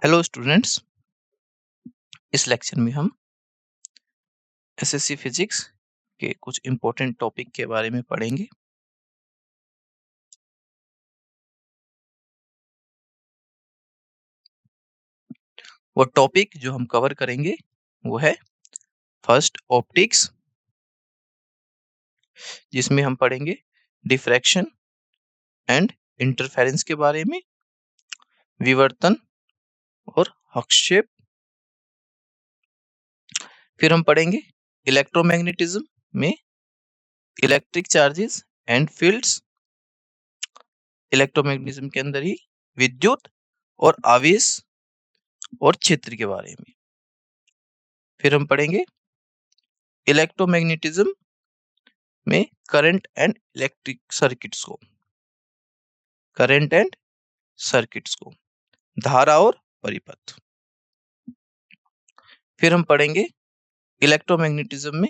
Hello students. इस lecture में हम एसएससी फिजिक्स के कुछ इम्पोर्टेंट टॉपिक के बारे में पढ़ेंगे। वो टॉपिक जो हम कवर करेंगे वो है फर्स्ट ऑप्टिक्स, जिसमें हम पढ़ेंगे डिफ्रैक्शन एंड इंटरफेरेंस के बारे में, विवर्तन और हस्तक्षेप। फिर हम पढ़ेंगे इलेक्ट्रोमैग्नेटिज्म में electric charges and fields. Electromagnetism के अंदर ही विद्युत और आवेश और क्षेत्र के बारे में। फिर हम पढ़ेंगे इलेक्ट्रोमैग्नेटिज्म में करंट एंड इलेक्ट्रिक सर्किट्स को, धारा और परिपथ। फिर हम पढ़ेंगे इलेक्ट्रोमैग्नेटिज्म में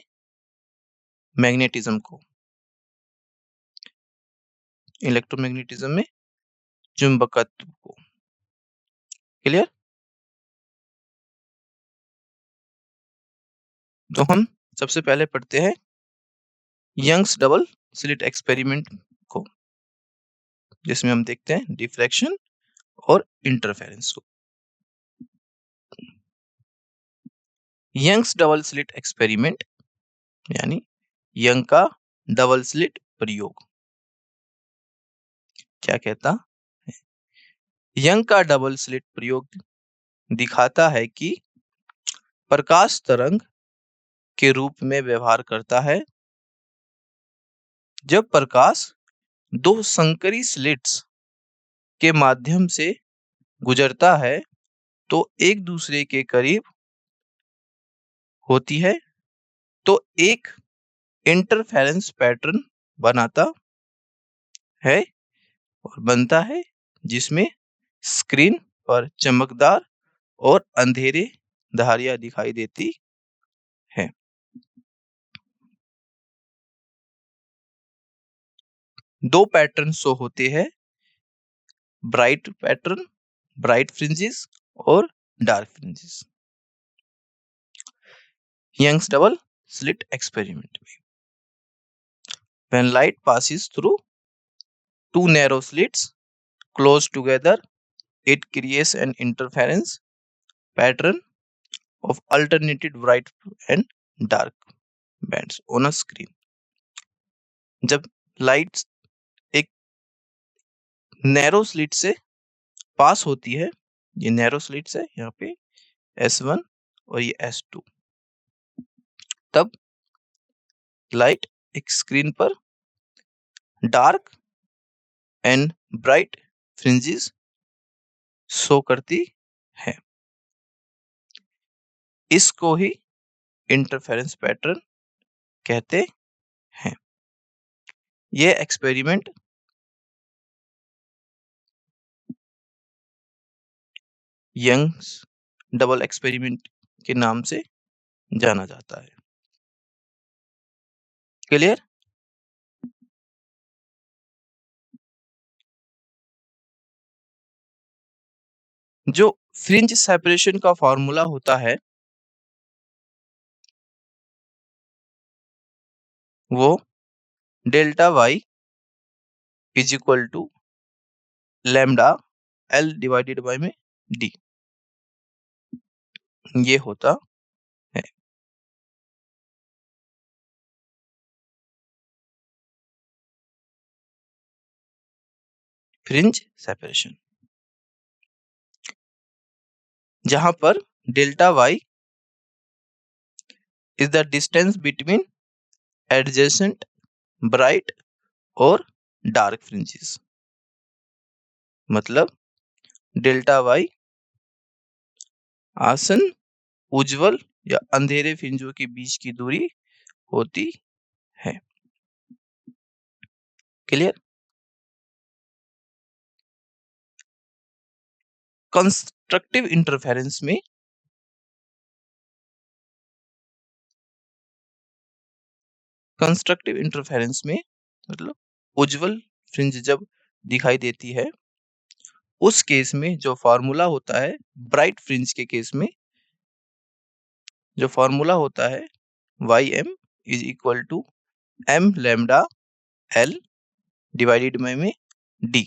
मैग्नेटिज्म को, इलेक्ट्रोमैग्नेटिज्म में चुंबकत्व को। क्लियर? तो हम सबसे पहले पढ़ते हैं यंग्स डबल स्लिट एक्सपेरिमेंट को, जिसमें हम देखते हैं डिफ्रैक्शन और इंटरफेरेंस को। यंग्स डबल स्लिट एक्सपेरिमेंट यानी यंग का डबल स्लिट प्रयोग क्या कहता है? यंग का डबल स्लिट प्रयोग दिखाता है कि प्रकाश तरंग के रूप में व्यवहार करता है। जब प्रकाश दो संकरी स्लिट्स के माध्यम से गुजरता है तो एक दूसरे के करीब होती है, तो एक इंटरफेरेंस पैटर्न बनाता है और बनता है, जिसमें स्क्रीन पर चमकदार और अंधेरे धारियां दिखाई देती है। दो पैटर्न शो होते हैं, ब्राइट पैटर्न, ब्राइट फ्रिंजेस और dark fringes. Young's double slit experiment में when light passes through two narrow slits close together, it creates an interference pattern of alternated bright and dark bands on a screen. जब light एक narrow slit से पास होती है, ये narrow slits है यहाँ पे S1 और ये S2, तब लाइट एक स्क्रीन पर dark and bright fringes show करती है। इसको ही इंटरफेरेंस पैटर्न कहते हैं। यह एक्सपेरिमेंट यंग्स डबल एक्सपेरिमेंट के नाम से जाना जाता है। क्लियर? जो फ्रिंज सेपरेशन का फॉर्मूला होता है वो delta y is equal to lambda L divided by में डी, ये होता है। फ्रिंज सेपरेशन, जहां पर delta y is the distance between adjacent bright और डार्क फ्रिंजेस। मतलब डेल्टा वाई आसन, उज्ज्वल या अंधेरे फ्रिंजों के बीच की दूरी होती है। क्लियर? कंस्ट्रक्टिव इंटरफेरेंस में मतलब उज्ज्वल फ्रिंज जब दिखाई देती है उस केस में जो फॉर्मूला होता है ब्राइट फ्रिंज के केस में, जो फॉर्मूला होता है Ym is equal to m lambda l divided by में d,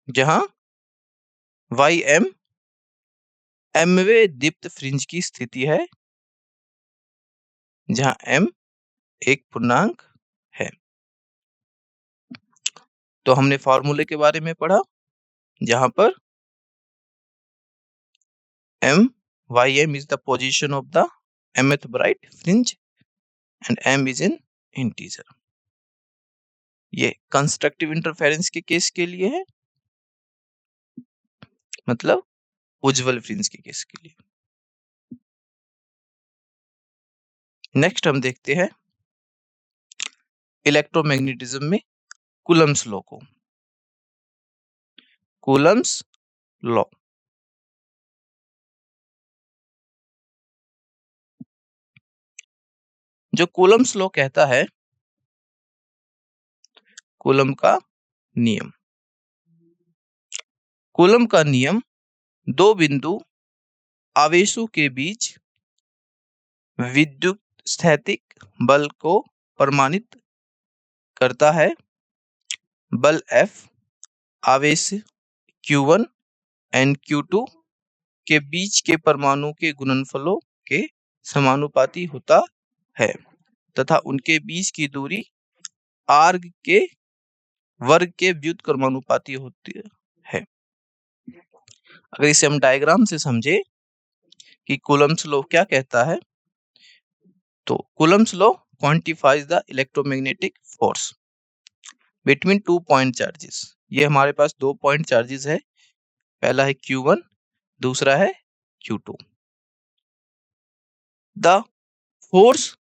जहां Ym mवें दीप्त फ्रिंज की स्थिति है, जहां m एक पूर्णांक है। तो हमने फॉर्मूले के बारे में पढ़ा, जहां पर Ym is the position of the mth bright fringe and m is an integer। ये कंस्ट्रक्टिव इंटरफेरेंस के केस के लिए है, मतलब उज्ज्वल फ्रिंज के केस के लिए। नेक्स्ट हम देखते हैं इलेक्ट्रोमैग्नेटिज्म में कूलम्स लॉ को। कूलम्स लॉ, जो कूलम्स लॉ कहता है, कूलम का नियम। कूलम का नियम दो बिंदु आवेशों के बीच विद्युत स्थैतिक बल को प्रमाणित करता है। बल F आवेश Q1 एंड Q2 के बीच के परमाणु के गुणनफलों के समानुपाती होता है तथा उनके बीच की दूरी r के वर्ग के व्युत्क्रमानुपाती होती है। अगर इसे हम डायग्राम से समझे कि कूलम्स लॉ क्या कहता है, तो Coulomb's law quantifies the electromagnetic force between two point charges. ये हमारे पास 2 पॉइंट चार्जेस है, पहला है Q1, दूसरा है Q2। The force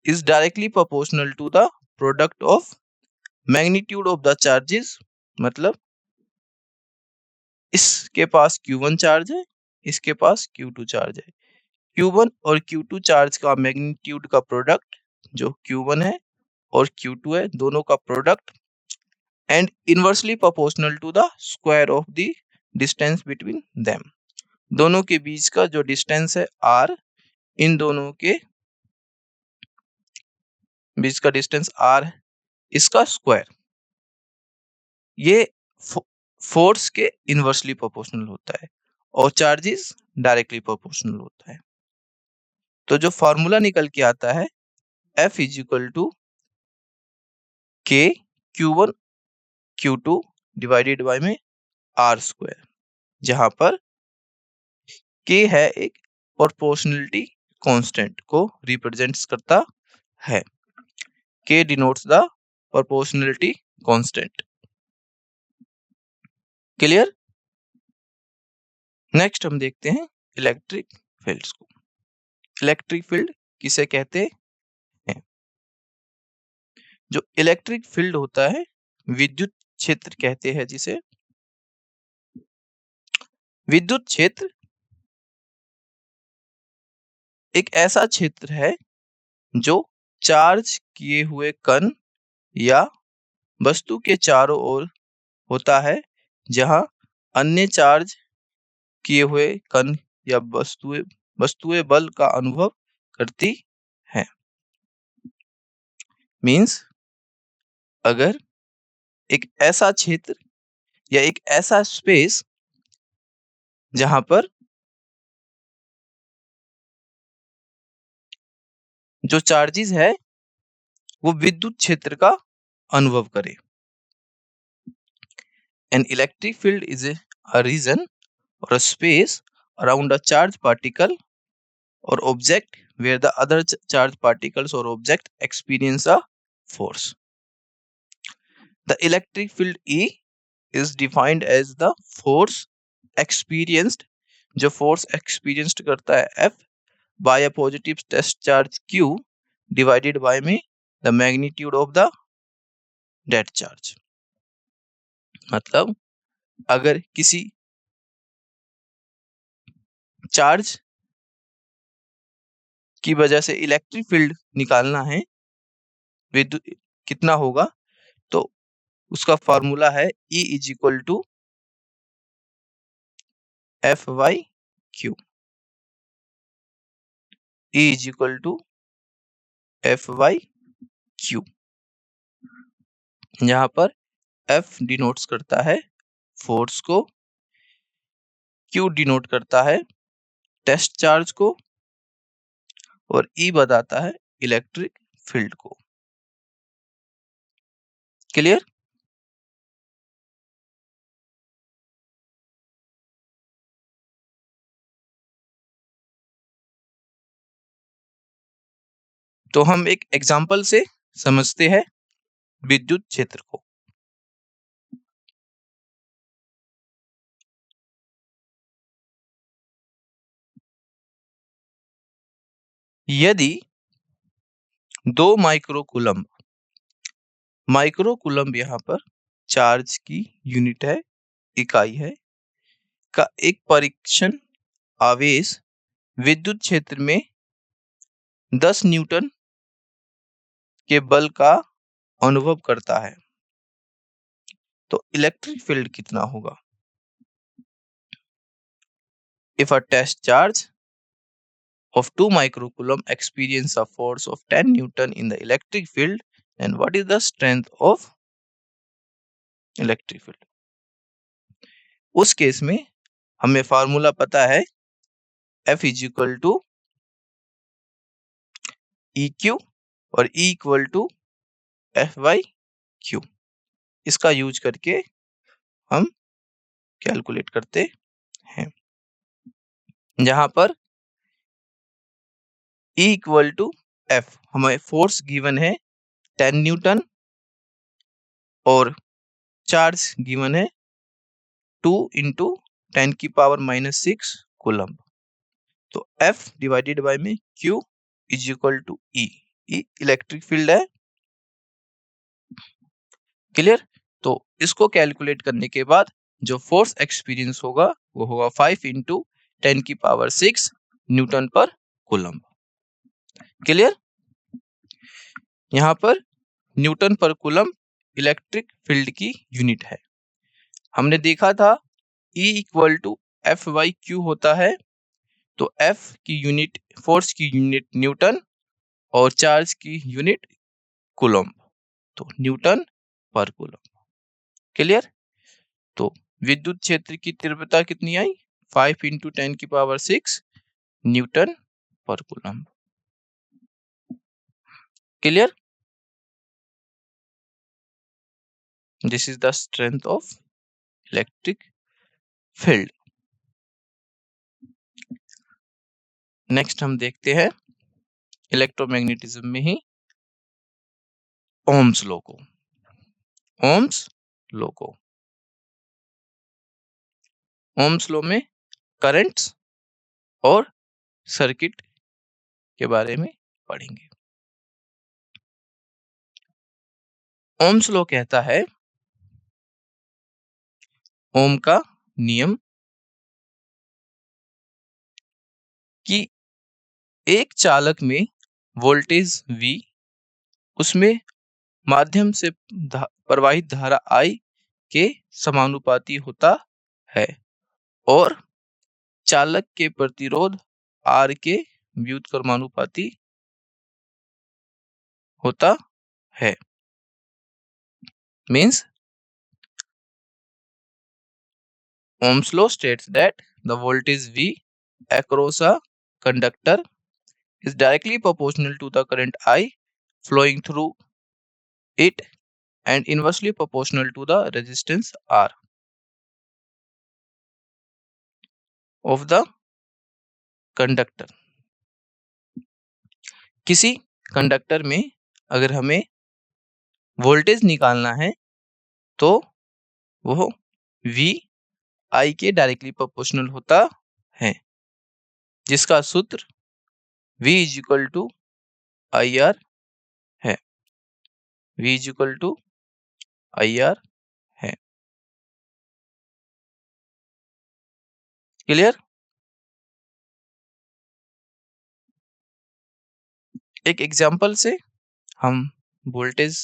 is directly proportional to the product of magnitude of the charges। मतलब इसके पास Q1 चार्ज है, इसके पास Q2 चार्ज है। Q1 और Q2 चार्ज का मैग्नीट्यूड का प्रोडक्ट जो Q1 है और Q2 है, दोनों का product and inversely proportional to the square of the distance between them. दोनों के बीच का जो डिस्टेंस है r, इन दोनों के बीच का डिस्टेंस r, इसका स्क्वायर, ये फोर्स के इनवर्सली प्रोपोर्शनल होता है और चार्जेस डायरेक्टली प्रोपोर्शनल होता है। तो जो फॉर्मूला निकल के आता है F is equal to K Q1 Q2 divided by में R स्क्वायर, जहां पर K है एक प्रोपोर्शनलिटी कांस्टेंट को रिप्रेजेंट्स करता है। K denotes the proportionality constant. Clear? Next हम देखते हैं इलेक्ट्रिक फील्ड्स को। इलेक्ट्रिक फील्ड किसे कहते हैं? जो इलेक्ट्रिक फील्ड होता है, विद्युत क्षेत्र कहते हैं जिसे। विद्युत क्षेत्र एक ऐसा क्षेत्र है जो चार्ज किए हुए कण या वस्तु के चारों ओर होता है, जहां अन्य चार्ज किए हुए कण या वस्तुएं बल का अनुभव करती हैं। मींस अगर एक ऐसा क्षेत्र या एक ऐसा स्पेस जहां पर जो चार्जेस है वो विद्युत क्षेत्र का अनुभव करे। An electric field is a region or a space around a charged particle or object where the other charged particles or object experience a force. The electric field E is defined as the force experienced, जो force experienced करता है F by a positive test charge Q divided by में the magnitude of the that charge। मतलब अगर किसी charge की वजह से इलेक्ट्रिक फील्ड निकालना है, विद्युत कितना होगा, तो उसका फॉर्मूला है E is equal to F by Q. E is equal to F by Q, यहाँ पर F डिनोट्स करता है फोर्स को, Q डिनोट करता है टेस्ट चार्ज को, और E बताता है इलेक्ट्रिक फील्ड को। क्लियर? तो हम एक एग्जांपल से समझते हैं विद्युत क्षेत्र को। यदि 2 माइक्रोकूलम्ब यहाँ पर चार्ज की यूनिट है, इकाई है, का एक परीक्षण आवेश विद्युत क्षेत्र में 10 न्यूटन के बल का अनुभव करता है, तो इलेक्ट्रिक फील्ड कितना होगा? If a test charge of 2 microcoulomb experience a force of 10 Newton in the electric field, then what is the strength of electric field? उस केस में हमें फार्मूला पता है F is equal to E Q और E equal to F by Q. इसका use करके हम calculate करते हैं, जहां पर E इक्वल टू F हमें फोर्स गिवन है 10 न्यूटन और चार्ज गिवन है 2 इंटू 10 की पावर -6 कूलम्ब। तो F डिवाइडेड बाय में Q is equal to E electric field है। क्लियर? तो इसको कैलकुलेट करने के बाद जो फोर्स एक्सपीरियंस होगा वो होगा 5 इंटू 10 की power 6 newton per coulomb. Clear? यहाँ पर newton per coulomb electric field की यूनिट है। हमने देखा था E equal to F by Q होता है, तो F की यूनिट, फोर्स की यूनिट न्यूटन और चार्ज की यूनिट कूलम्ब, तो न्यूटन पर कूलम्ब। क्लियर? तो विद्युत क्षेत्र की तीव्रता कितनी आई? 5 इंटू 10 की power 6 newton per coulomb. Clear? This is the strength of electric field. Next हम देखते हैं इलेक्ट्रोमैग्नेटिज्म में ही ओम्स लॉ को। ओम्स लॉ को, ओम्स लॉ में करंट्स और सर्किट के बारे में पढ़ेंगे। ओम्स लॉ कहता है ओम का नियम कि एक चालक में वोल्टेज V उसमें माध्यम से प्रवाहित धारा I के समानुपाती होता है और चालक के प्रतिरोध R के व्युत्क्रमानुपाती होता है। Means Ohm's law states that the voltage V across a conductor is directly proportional to the current I flowing through it and inversely proportional to the resistance R of the conductor। किसी conductor में अगर हमें voltage निकालना है तो वो V I के directly proportional होता है, जिसका सूत्र V is equal to I R है। V is equal to I R है। क्लियर? एक एग्जाम्पल से हम वोल्टेज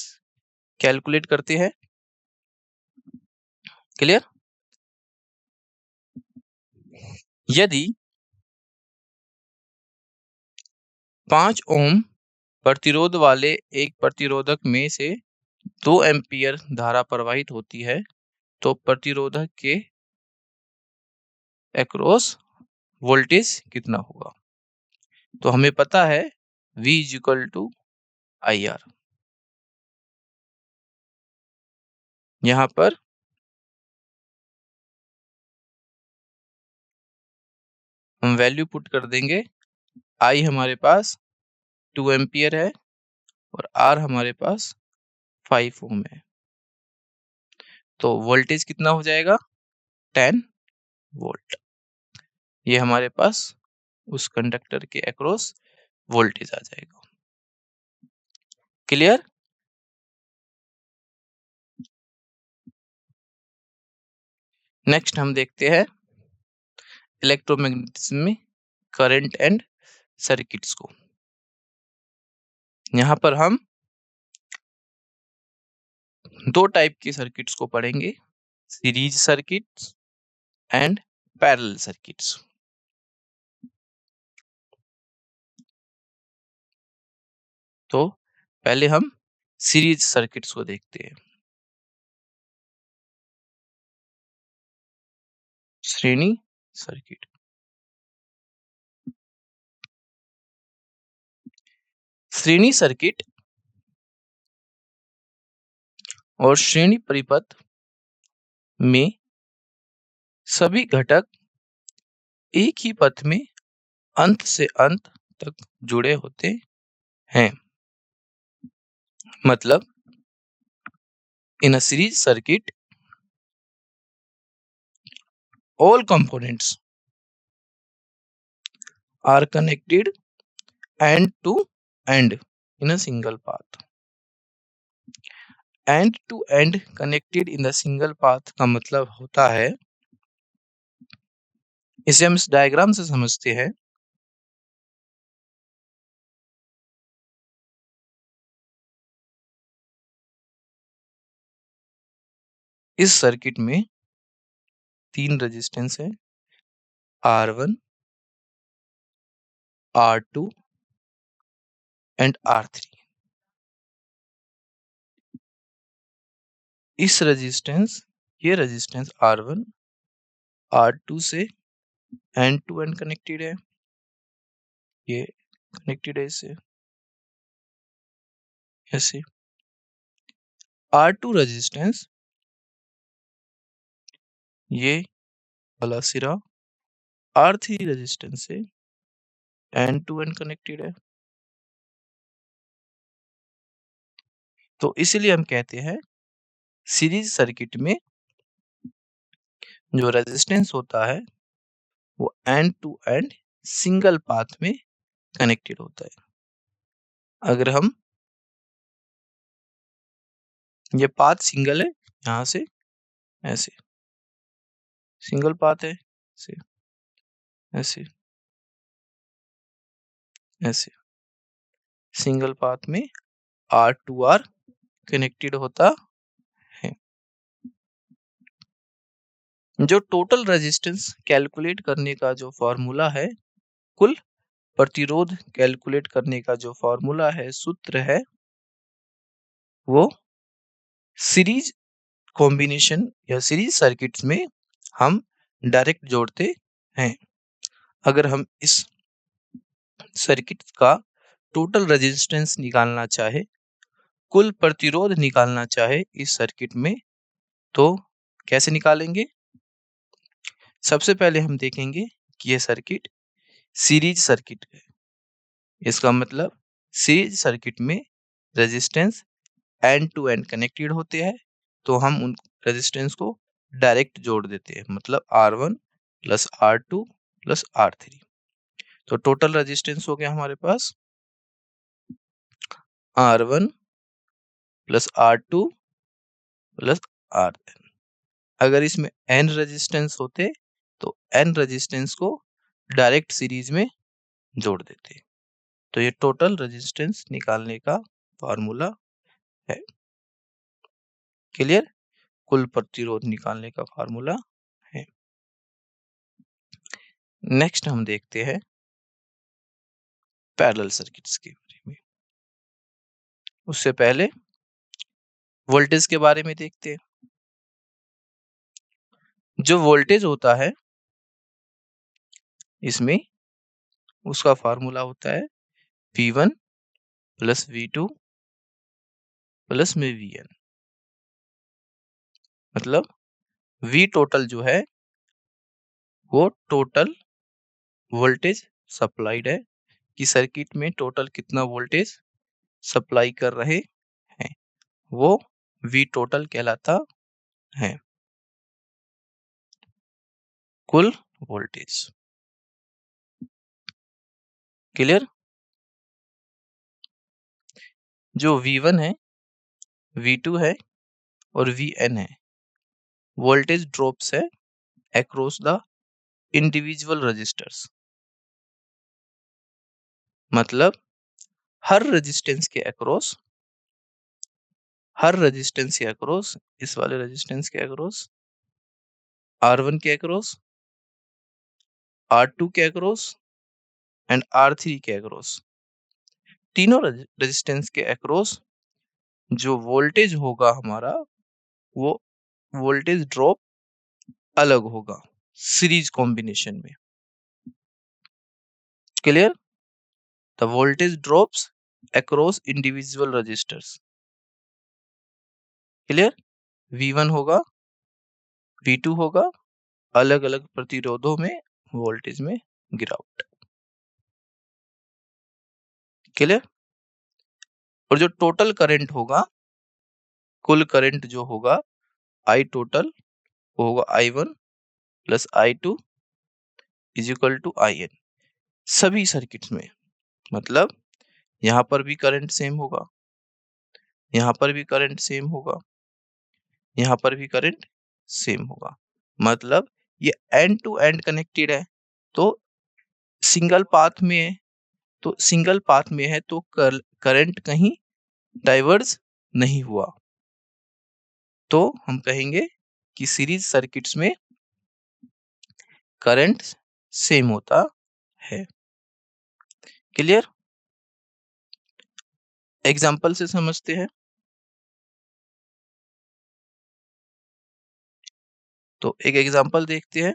कैलकुलेट करते हैं। क्लियर? यदि 5 ओम प्रतिरोध वाले एक प्रतिरोधक में से 2 एम्पियर धारा प्रवाहित होती है तो प्रतिरोधक के अक्रॉस वोल्टेज कितना होगा? तो हमें पता है V इक्वल टू IR। यहाँ पर हम वैल्यू पुट कर देंगे। I हमारे पास 2 एम्पियर है और R हमारे पास 5 ओम है। तो वोल्टेज कितना हो जाएगा? 10 वोल्ट। ये हमारे पास उस कंडक्टर के अक्रॉस वोल्टेज आ जाएगा। क्लियर? नेक्स्ट हम देखते हैं इलेक्ट्रोमैग्नेटिज्म में करंट एंड सर्किट्स को। यहाँ पर हम 2 टाइप के सर्किट्स को पढ़ेंगे, series circuits and parallel circuits. तो पहले हम सीरीज सर्किट्स को देखते हैं। श्रेणी सर्किट। श्रेणी सर्किट और श्रेणी परिपथ में सभी घटक एक ही पथ में अंत से अंत तक जुड़े होते हैं। मतलब in a series circuit all components are connected end to end in a single path। end to end connected in the single path का मतलब होता है, इसे हम इस डायग्राम से समझते हैं। इस सर्किट में 3 रेजिस्टेंस है, R1, R2 एंड R3। ये रेजिस्टेंस R1 R2 से एंड टू एंड कनेक्टेड है, ये कनेक्टेड है इससे ऐसे। R2 रेजिस्टेंस ये वाला सिरा R3 रेजिस्टेंस से एंड टू एंड कनेक्टेड है। तो इसीलिए हम कहते हैं सीरीज सर्किट में जो रेजिस्टेंस होता है वो end to end single path में कनेक्टेड होता है। अगर हम ये पाथ सिंगल है, यहाँ से ऐसे सिंगल पाथ है, से ऐसे ऐसे सिंगल पाथ में R2R कनेक्टेड होता है। जो टोटल रेजिस्टेंस कैलकुलेट करने का जो फॉर्मूला है, कुल प्रतिरोध कैलकुलेट करने का जो फॉर्मूला है, सूत्र है, वो सीरीज कॉम्बिनेशन या सीरीज सर्किट्स में हम डायरेक्ट जोड़ते हैं। अगर हम इस सर्किट का टोटल रेजिस्टेंस निकालना चाहे, कुल प्रतिरोध निकालना चाहे इस सर्किट में, तो कैसे निकालेंगे? सबसे पहले हम देखेंगे कि ये सर्किट सीरीज सर्किट है। इसका मतलब सीरीज सर्किट में resistance end to end connected होते हैं, तो हम उन रेजिस्टेंस को डायरेक्ट जोड़ देते हैं। मतलब R1 plus R2 plus R3। तो टोटल रेजिस्टेंस हो गया हमारे पास R1 plus R2 plus R3। अगर इसमें n रेजिस्टेंस होते तो n रेजिस्टेंस को डायरेक्ट सीरीज में जोड़ देते। तो ये टोटल रेजिस्टेंस निकालने का फार्मूला है। क्लियर? कुल प्रतिरोध निकालने का फार्मूला है। नेक्स्ट हम देखते हैं पैरेलल सर्किट्स के बारे में। उससे पहले वोल्टेज के बारे में देखते हैं। जो वोल्टेज होता है इसमें उसका फार्मूला होता है V1 प्लस V2 प्लस में Vn। मतलब V टोटल जो है वो टोटल वोल्टेज सप्लाइड है कि सर्किट में टोटल कितना वोल्टेज सप्लाई कर रहे हैं, वो V टोटल कहलाता है। कुल वोल्टेज। क्लियर? जो V1 है, V2 है और Vn है, वोल्टेज ड्रॉप्स है अक्रॉस द इंडिविजुअल रजिस्टर्स। मतलब हर रेजिस्टेंस के अक्रॉस, इस वाले रेजिस्टेंस के अक्रॉस, R1 के अक्रॉस, R2 के अक्रॉस एंड R3 के अक्रॉस, तीनों रेजिस्टेंस के अक्रॉस जो वोल्टेज होगा हमारा, वो वोल्टेज ड्रॉप अलग होगा सीरीज कॉम्बिनेशन में। Clear? The voltage drops across individual resistors. Clear? V1 होगा, V2 होगा, अलग अलग प्रतिरोधों में वोल्टेज में गिरावट। क्लियर? और जो टोटल करंट होगा, कुल करंट जो होगा I टोटल होगा I1 plus I2 is equal to IN सभी सर्किट्स में। मतलब यहाँ पर भी करंट सेम होगा, यहाँ पर भी करंट सेम होगा, यहाँ पर भी करंट सेम होगा। मतलब ये एंड टू एंड कनेक्टेड है। तो सिंगल पाथ में है, तो करंट कहीं डाइवर्ज नहीं हुआ। तो हम कहेंगे कि सीरीज सर्किट्स में करंट सेम होता है। क्लियर? एग्जाम्पल से समझते हैं। तो एक एग्जाम्पल देखते हैं।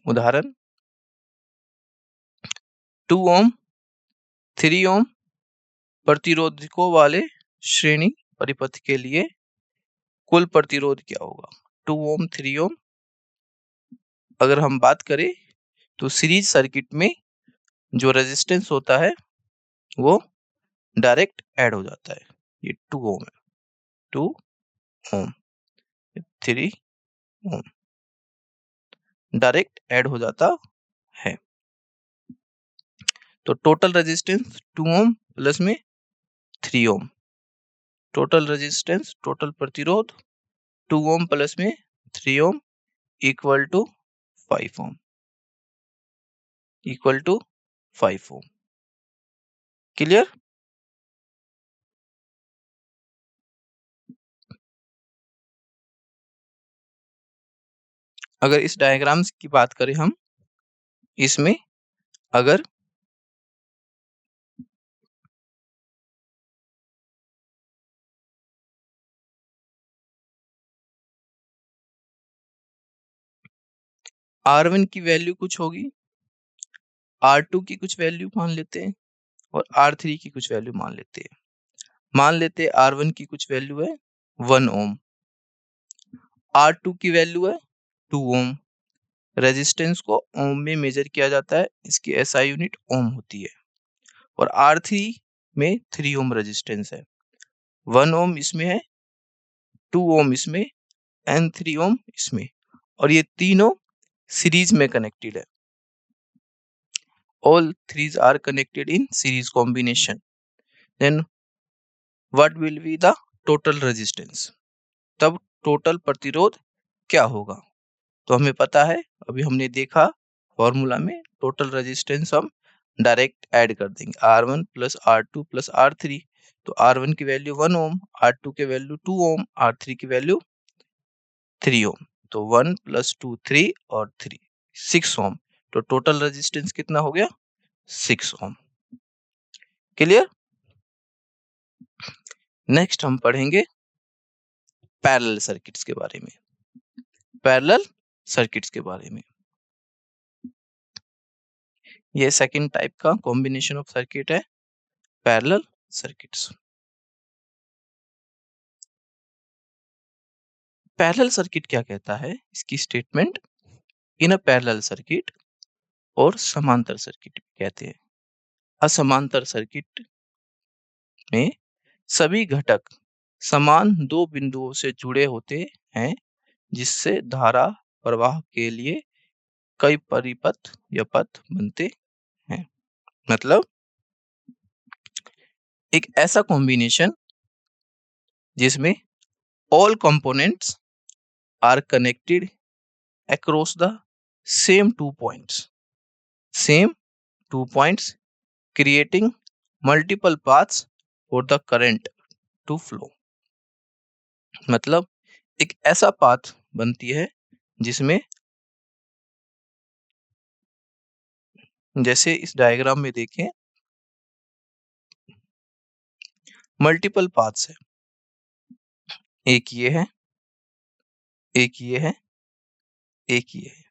उदाहरण 2 ओम 3 ओम प्रतिरोधकों वाले श्रेणी परिपथ के लिए कुल प्रतिरोध क्या होगा? 2 ओम 3 ओम अगर हम बात करें तो सीरीज सर्किट में जो रेजिस्टेंस होता है वो डायरेक्ट ऐड हो जाता है। ये 2 ओम है, 2 ओम 3 ओम डायरेक्ट ऐड हो जाता है। तो टोटल रेजिस्टेंस 2 ओम प्लस में 3 ओम, टोटल रेजिस्टेंस टोटल प्रतिरोध 2 ओम प्लस में 3 ohm equal to 5 ohm, equal to 5 ohm. Clear? अगर इस डायग्राम्स की बात करें हम, इसमें अगर R1 की वैल्यू कुछ होगी, R2 की कुछ वैल्यू मान लेते हैं और R3 की कुछ वैल्यू मान लेते हैं। मान लेते हैं R1 की कुछ वैल्यू है 1 ओम, R2 की वैल्यू है 2 ओम। रेजिस्टेंस को ओम में मेजर किया जाता है, इसकी SI यूनिट ओम होती है। और R3 में 3 ओम रेजिस्टेंस है, 1 ओम इसमें है, 2 ओम इसमें एंड 3 ओम इसमें, और ये तीनों सीरीज में कनेक्टेड है। All threes are connected in series combination. Then what will be the total resistance? तब टोटल प्रतिरोध क्या होगा? तो हमें पता है, अभी हमने देखा फॉर्मूला में टोटल रेजिस्टेंस हम डायरेक्ट ऐड कर देंगे R1 plus R2 plus R3। तो R1 की वैल्यू 1 ओम, R2 की वैल्यू 2 ओम, R3 की वैल्यू 3 ओम। तो 1 प्लस 2 3 और 3 6 ओम। तो टोटल रेजिस्टेंस कितना हो गया? 6 ओम। क्लियर? नेक्स्ट हम पढ़ेंगे पैरेलल सर्किट्स के बारे में। पैरेलल सर्किट्स के बारे में, ये सेकंड टाइप का कॉम्बिनेशन ऑफ सर्किट है, पैरेलल सर्किट्स। पैरेलल सर्किट क्या कहता है? इसकी स्टेटमेंट, इन अ पैरेलल सर्किट, और समांतर सर्किट कहते हैं। असमांतर सर्किट में सभी घटक समान दो बिंदुओं से जुड़े होते हैं, जिससे धारा प्रवाह के लिए कई परिपथ या पथ बनते हैं। मतलब एक ऐसा कॉम्बिनेशन जिसमें all components are connected across the same two points creating multiple paths for the current to flow। मतलब एक ऐसा पाथ बनती है जिसमें, जैसे इस डायग्राम में देखें, मल्टीपल पाथ्स है। एक ये है, एक ये है, एक ये है।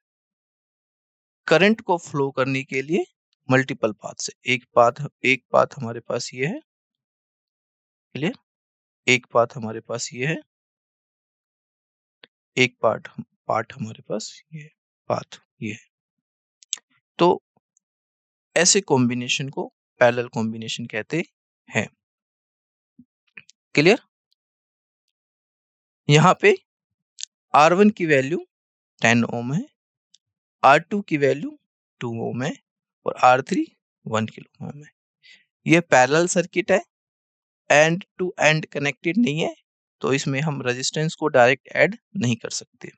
करंट को फ्लो करने के लिए मल्टीपल पाथ्स है। एक पाथ हमारे पास ये है, क्लियर? एक पाथ हमारे पास ये है, एक पार्ट हमारे पास ये पाथ ये है। तो ऐसे कॉम्बिनेशन को पैरेलल कॉम्बिनेशन कहते हैं। क्लियर? यहाँ पे R1 की वैल्यू 10 ओम है, R2 की वैल्यू 2 ओम है और R3 1 किलो ओम है। ये पैरेलल सर्किट है, एंड टू एंड कनेक्टेड नहीं है, तो इसमें हम रेजिस्टेंस को डायरेक्ट ऐड नहीं कर सकते।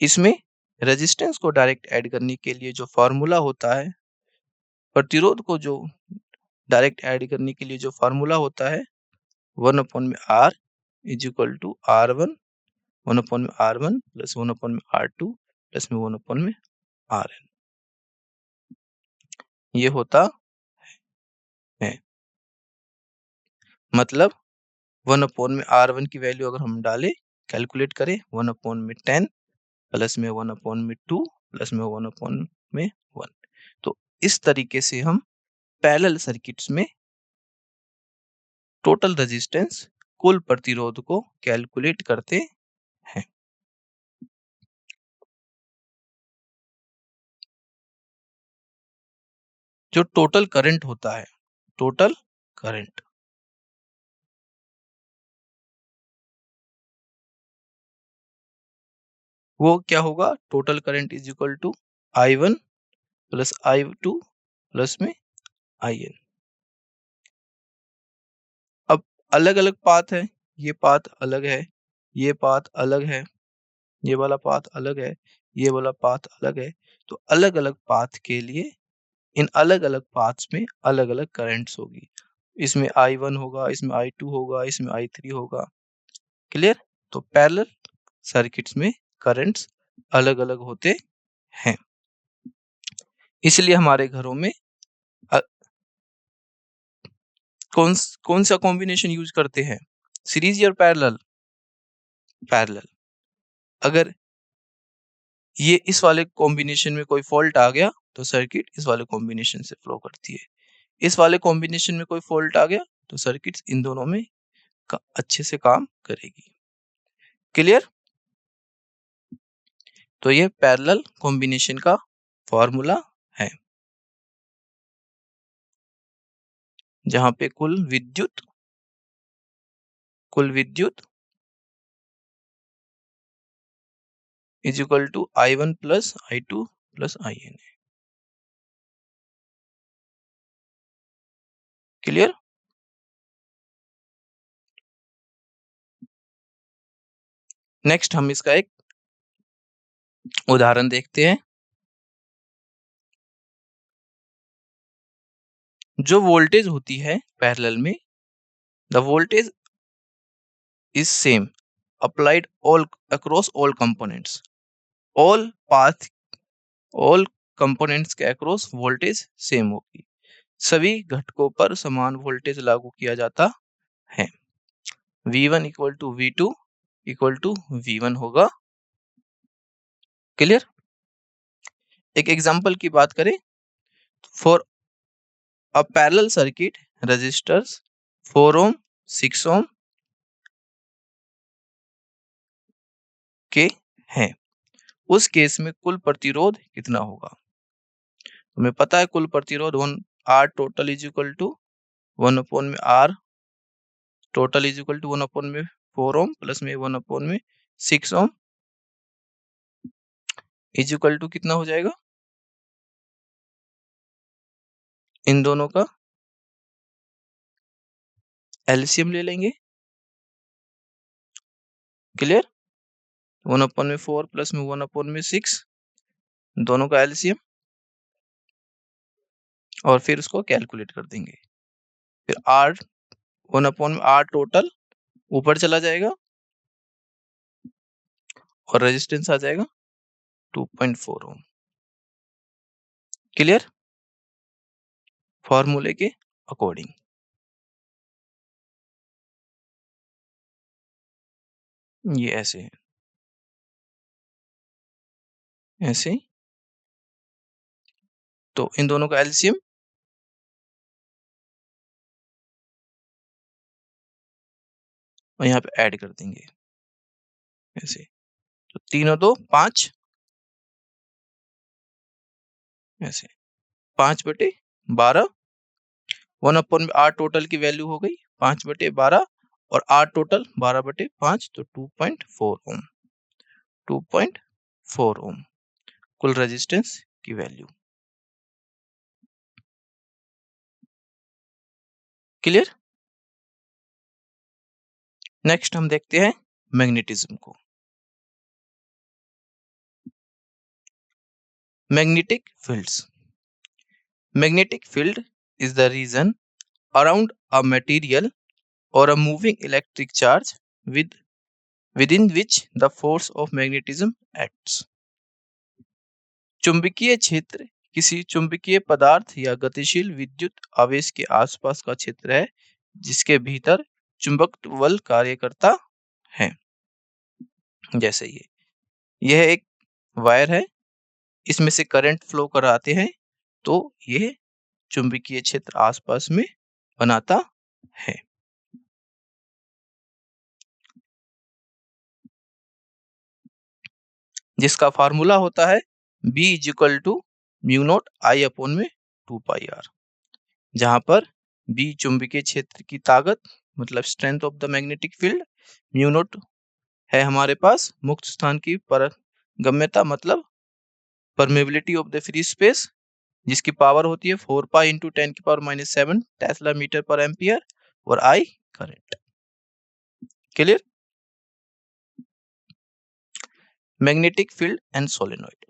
इसमें रेजिस्टेंस को डायरेक्ट ऐड करने के लिए जो फॉर्मूला होता है, प्रतिरोध को जो डायरेक्ट ऐड करने के लिए जो फॉर्मूला होता है, 1/R is equal to R1, 1/R1 plus 1/R2 plus में 1/RN, ये होता है। मतलब 1/R1 की वैल्यू अगर हम डालें, कैलकुलेट करें, 1/10 प्लस में 1/2 प्लस में 1/1। तो इस तरीके से हम पैरेलल सर्किट्स में टोटल रेजिस्टेंस, कुल प्रतिरोध को कैलकुलेट करते हैं। जो टोटल करंट होता है, टोटल करंट, वो क्या होगा? Total current is equal to I1 plus I2 plus में IN। अब अलग अलग पाथ है, ये पाथ अलग है, ये पाथ अलग है, ये वाला पाथ अलग है, ये वाला पाथ अलग है। तो अलग अलग पाथ के लिए इन अलग अलग पाथ्स में अलग अलग करंट्स होगी। इसमें I1 होगा, इसमें I2 होगा, इसमें I3 होगा। क्लियर? तो पैरेलल सर्किट्स में करंट्स अलग अलग होते हैं। इसलिए हमारे घरों में कौन सा कॉम्बिनेशन यूज करते हैं? सीरीज या पैरेलल? पैरेलल। अगर ये इस वाले कॉम्बिनेशन में कोई फॉल्ट आ गया तो सर्किट इस वाले कॉम्बिनेशन से फ्लो करती है। इस वाले कॉम्बिनेशन में कोई फॉल्ट आ गया तो सर्किट इन दोनों में अच्छे से काम करेगी। क्लियर? तो ये पैरेलल कॉम्बिनेशन का फॉर्मूला है, जहां पे कुल विद्युत is equal to I1 plus I2 plus IN। Clear? Next हम इसका एक उदाहरण देखते हैं। जो वोल्टेज होती है पैरेलल में, the voltage is same applied all across all components. All path all components के अक्रॉस वोल्टेज सेम होगी, सभी घटकों पर समान वोल्टेज लागू किया जाता है। V1 equal to V2 equal to V1 होगा। क्लियर? एक एग्जांपल की बात करें, for a parallel circuit resistors 4 ohm 6 ohm के हैं, उस केस में कुल प्रतिरोध कितना होगा? हमें पता है कुल प्रतिरोध 1 R total is equal to 1 upon में R total is equal to 1 upon में 4 ओम प्लस में 1 अपॉन में 6 ओम इज इक्वल टू कितना हो जाएगा? इन दोनों का एलसीएम ले लेंगे। क्लियर? 1 अपॉन में 4 प्लस में 1 अपॉन में 6, दोनों का एलसीएम, और फिर उसको कैलकुलेट कर देंगे। फिर R 1 अपॉन में R टोटल ऊपर चला जाएगा और रेजिस्टेंस आ जाएगा 2.4 ओम। क्लियर? फॉर्मूले के अकॉर्डिंग। ये ऐसे है, ऐसे। तो इन दोनों का एलसीएम और यहाँ पे ऐड कर देंगे ऐसे। तो 3 और 2 5 ऐसे, 5/12 1 अपॉन में R टोटल की वैल्यू हो गई 5/12 और R टोटल 12/5, तो 2.4 ओम। 2.4 ओम कुल रेजिस्टेंस की वैल्यू। क्लियर? नेक्स्ट हम देखते हैं मैग्नेटिज्म को। Magnetic fields. Magnetic field is the region around a material or a moving electric charge within which the force of magnetism acts. चुंबकीय क्षेत्र किसी चुंबकीय पदार्थ या गतिशील विद्युत आवेश के आसपास का क्षेत्र है जिसके भीतर चुंबकत्व बल कार्य करता है। जैसे यह एक वायर है, इसमें से करंट फ्लो कराते हैं, तो यह चुंबकीय क्षेत्र आसपास में बनाता है। जिसका फार्मूला होता है B is equal to mu naught I upon में 2πr, जहां पर B चुंबकीय क्षेत्र की ताकत मतलब strength of the magnetic field, mu naught है हमारे पास मुक्त स्थान की पारगम्यता मतलब permeability of the free space, जिसकी पावर होती है 4 pi into 10⁻⁻7 tesla metre per ampere, और I current. Clear? Magnetic field and solenoid,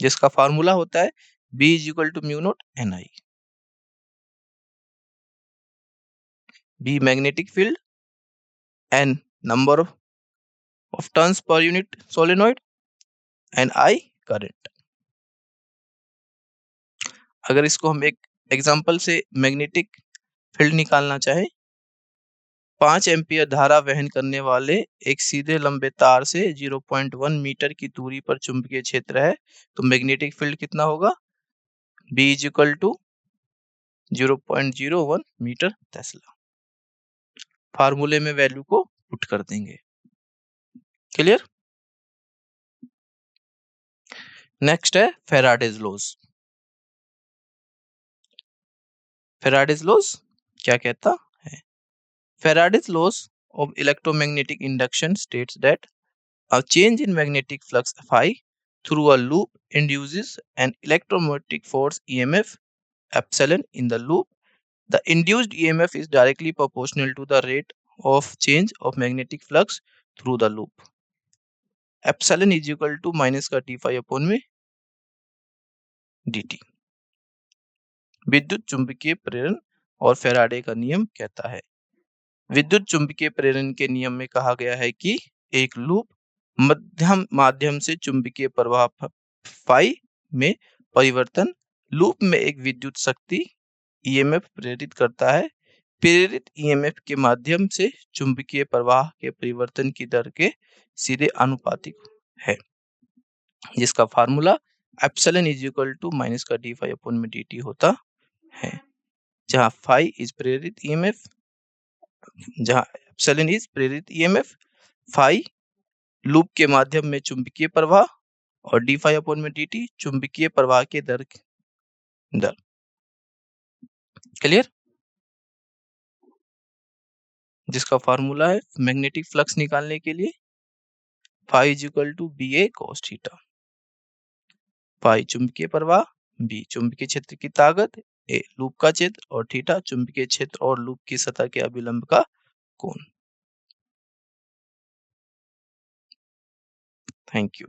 जिसका फार्मूला होता है B is equal to mu naught NI। B magnetic field and number of turns per unit solenoid and I current। अगर इसको हम एक example से magnetic field निकालना चाहे, 5 एम्पियर धारा वहन करने वाले एक सीधे लंबे तार से 0.1 मीटर की दूरी पर चुंबकीय क्षेत्र है, तो मैग्नेटिक फील्ड कितना होगा? B इज इक्वल टू 0.01 मीटर टेस्ला। फार्मूले में वैल्यू को पुट कर देंगे। क्लियर? नेक्स्ट है फैराडेज लॉज। फैराडेज लॉज क्या कहता है? Faraday's laws of electromagnetic induction states that a change in magnetic flux phi through a loop induces an electromagnetic force EMF epsilon in the loop. The induced EMF is directly proportional to the rate of change of magnetic flux through the loop. Epsilon is equal to minus का t phi upon में dt. विद्युत चुंबकीय प्रेरण और Faraday का नियम कहता है। विद्युत चुंबकीय प्रेरण के नियम में कहा गया है कि एक लूप मध्यम माध्यम से चुंबकीय प्रवाह फाई में परिवर्तन लूप में एक विद्युत शक्ति ईएमएफ प्रेरित करता है। प्रेरित ईएमएफ के माध्यम से चुंबकीय प्रवाह के परिवर्तन की दर के सीधे आनुपातिक है, जिसका formula epsilon is equal to minus का डी फाई अपॉन में dt होता है, जहां फाई इज प्रेरित ईएमएफ, जहां एप्सिलॉन इज प्रेरित ईएमएफ, फाई लूप के माध्यम में चुंबकीय प्रवाह और डी फाई अपॉन में dt चुंबकीय प्रवाह के दर। क्लियर? जिसका फार्मूला है मैग्नेटिक फ्लक्स निकालने के लिए phi is equal to B A cos theta. Phi चुंबकीय प्रवाह, बी चुंबकीय क्षेत्र की ताकत, ए लूप का क्षेत्र और थीटा चुंबकीय क्षेत्र और लूप की सतह के अभिलंब का कोण। Thank you.